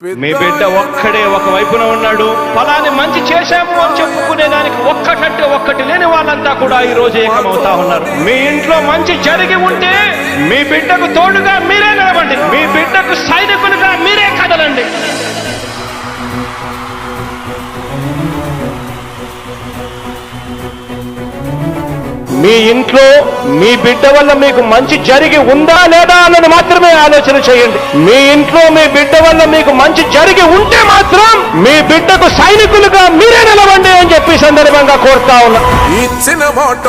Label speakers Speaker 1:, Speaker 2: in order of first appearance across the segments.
Speaker 1: మీ బిడ్డ ఒక్కడే ఒక వైపున ఉన్నాడు. ఫలాన్ని మంచి చేశాము అని చెప్పుకునే దానికి ఒక్కటంటే ఒక్కటి లేని వాళ్ళంతా కూడా ఈ రోజు ఏకమవుతా ఉన్నారు. మీ ఇంట్లో మంచి జరిగి ఉంటే మీ బిడ్డకు తోడుగా మీరే నిలబండి, మీ బిడ్డకు సైనికులుగా మీరే కదలండి. మీ ఇంట్లో మీ బిడ్డ వల్ల మీకు మంచి జరిగి ఉందా లేదా అన్నది మాత్రమే ఆలోచన చేయండి. మీ ఇంట్లో మీ బిడ్డ వల్ల మీకు మంచి జరిగి ఉంటే మాత్రం మీ బిడ్డకు సైనికులుగా మీరే నిలవండి అని చెప్పి సందర్భంగా కోరుతా ఉన్నా.
Speaker 2: ఇచ్చిన మాట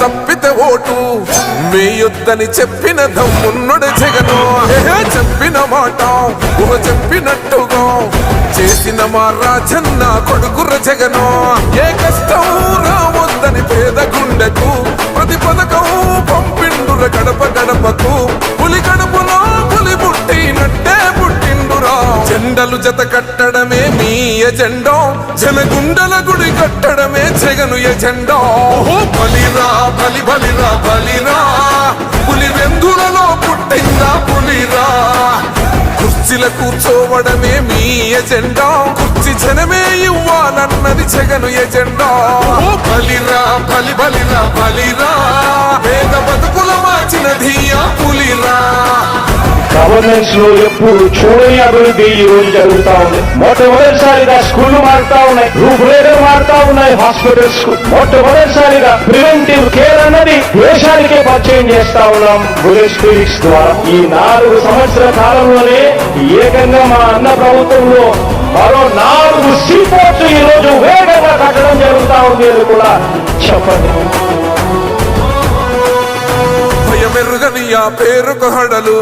Speaker 2: తప్పితే ఓటు మీ యుద్ధని చెప్పిన దమ్మున్నడు జగను. చెప్పిన మాట చెప్పినట్టుగా చేసిన మా రాజన్న కొడుకుర జగను. ఏ కష్టం రావద్దని పేద గుండెకు ప్రతి పథకం పంపిండుర గడప గడపకు. పులి గడపలో పులి పుట్టినట్టే పుట్టిండురా. జెండలు జత కట్టడమే మీ ఎజెండా, జనగుండల గుడి కట్టడమే జగను ఎజెండా. బలిరా బలి బలిరా బలిరా, పులి వెందులలో పుట్టిందా పులిరా. కుర్చీల కూర్చోవడమే మీ ఎజెండా, కుర్చీ జనమే ఇవ్వాలన్నది జగను ఎజెండా. బలిరా బలి బలిరా బలిరా, పేద బతుకుల మార్చినది ఆ పులిరా.
Speaker 1: గవర్నెన్స్ లో ఎప్పుడు చూడని అభివృద్ధి ఈ రోజు జరుగుతా ఉంది. మొట్టమొదటిసారిగా స్కూళ్లు మారుతా ఉన్నాయి, రూపురేఖలు మారుతా ఉన్నాయి. హాస్పిటల్స్ మొట్టమొదటిసారిగా ప్రివెంటివ్ కేర్ అన్నది దేశానికే పరిచయం చేస్తా ఉన్నాం బుల్లెట్ క్లినిక్స్ ద్వారా. ఈ 4 సంవత్సరాల కాలంలోనే ఏకంగా మా అన్న ప్రభుత్వంలో మరో 4 సీపోర్ట్స్ ఈ రోజు వేగంగా కట్టడం జరుగుతా ఉంది అని కూడా చెప్పండి.
Speaker 2: భయమెరుగని ఆ పేరుకు హడలు,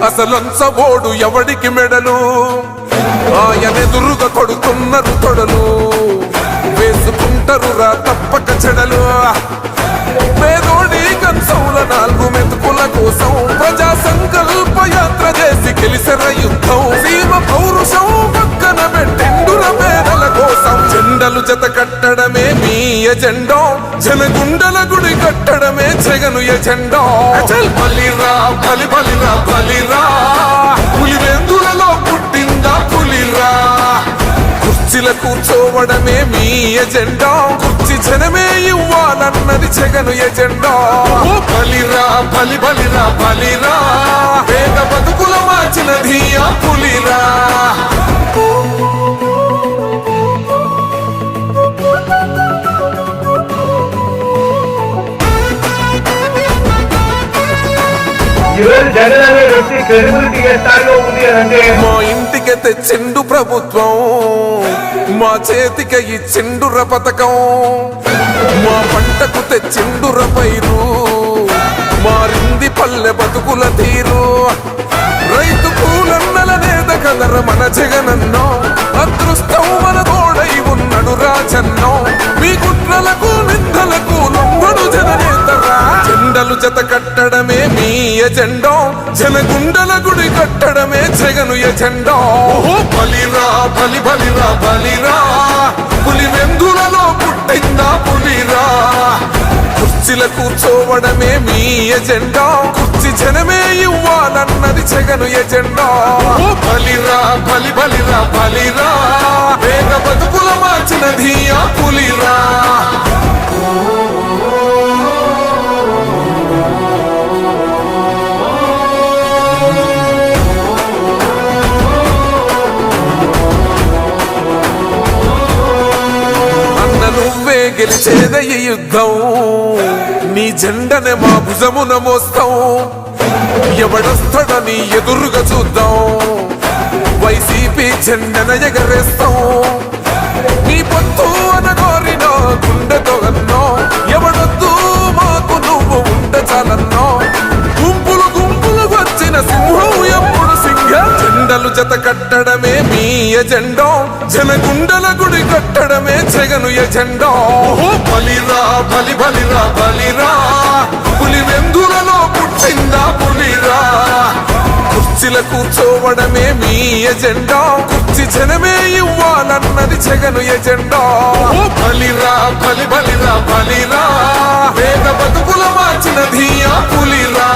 Speaker 2: అసలంచబోడు ఎవడికి మెడలు. ఆయనెదురుగా కొడుతున్నారు తొడలు, వేసుకుంటారు రా తప్పక చెడలు. పేదోడి కంచంల 4 మెతుకుల కోసం ప్రజా సంకల్ప యాత్ర చేసి గెలిసెర యుద్ధం. సీమ పౌరుషం పక్కన పెట్టిండుర పేదల కోసం. జెండలు జత కట్టడమే మీ ఎజెండా, జనగుండల గుడి కట్టడమే జగను ఎజెండా. బలిరా బలి బలిరా బలిరా, పులి వెందులలో పుట్టిందా పులిరా. కుర్చీల కూర్చోవడమే మీ ఎజెండా, కుర్చీ జనమే ఇవ్వాలన్నది జగను ఎజెండా. బలిరా బలి బలిరా బలిరా, పేద బతుకుల మార్చినది ఆ పులిరా.
Speaker 1: జగన్ అనే వ్యక్తి క్రెడిబిలిటీ ఏ స్థాయిలో ఉంది అంటే
Speaker 2: మా ఇంటికి తెచ్చిండు ప్రభుత్వం, మా చేతికి ఇచ్చిండుర పథకం. మా పంటకు తెచ్చిండుర పైరు, మారింది పల్లె బతుకుల తీరు. రైతు కూలన్నల నేత కదర మన జగనన్నో, అదృష్టం మన తోడై ఉన్నడు రాజన్నో. మీ కుట్రలకు నిందలకు లొంగడు జననేతరా. జెండలు జత కట్టడమే మీ ఎజెండా, జనగుండల గుడి కట్టడమే జగను ఎజెండా. బలిరా బలి బలిరా బలిరా, పులి వెందులలో పుట్టిందా పులిరా. కుర్చీల కూర్చోవడమే మీ ఎజెండా, కుర్చీ జనమే ఇవ్వాలన్నది జగను ఎజెండా. బలిరా బలి బలిరా బలిరా, పేద బతుకుల మార్చినది ఆ పులిరా. నువ్వే గెలిచేద ఈ యుద్ధం, నీ జెండనే మా భుజమున మోస్తాం. ఎవడొస్తాడని ఎదురుగా చూద్దాం, వైసీపీ జెండన ఎగరేస్తాం. నీ పొత్తు అనగోరిన గుండెతో అన్నో, ఎవడొద్దు మాకు నువ్వు ఉండ చాలన్నో. గుంపులు గుంపులు వచ్చిన సింహం ఎప్పుడు సింహ. జెండలు జత కట్టడమే మీ ఎజెండా, జనగుండల గుడి కట్టడమే జగను ఎజెండా. బలిరా బలి బలిరా బలిరా, పులి వెందులలో పుట్టిందా పులిరా. కుర్చీల కూర్చోవడమే మీ ఎజెండా, కుర్చీ జనమే ఇవ్వాలన్నది జగను ఎజెండా. బలిరా బలి బలిరా బలిరా, పేద బతుకుల మార్చినది ఆ పులిరా.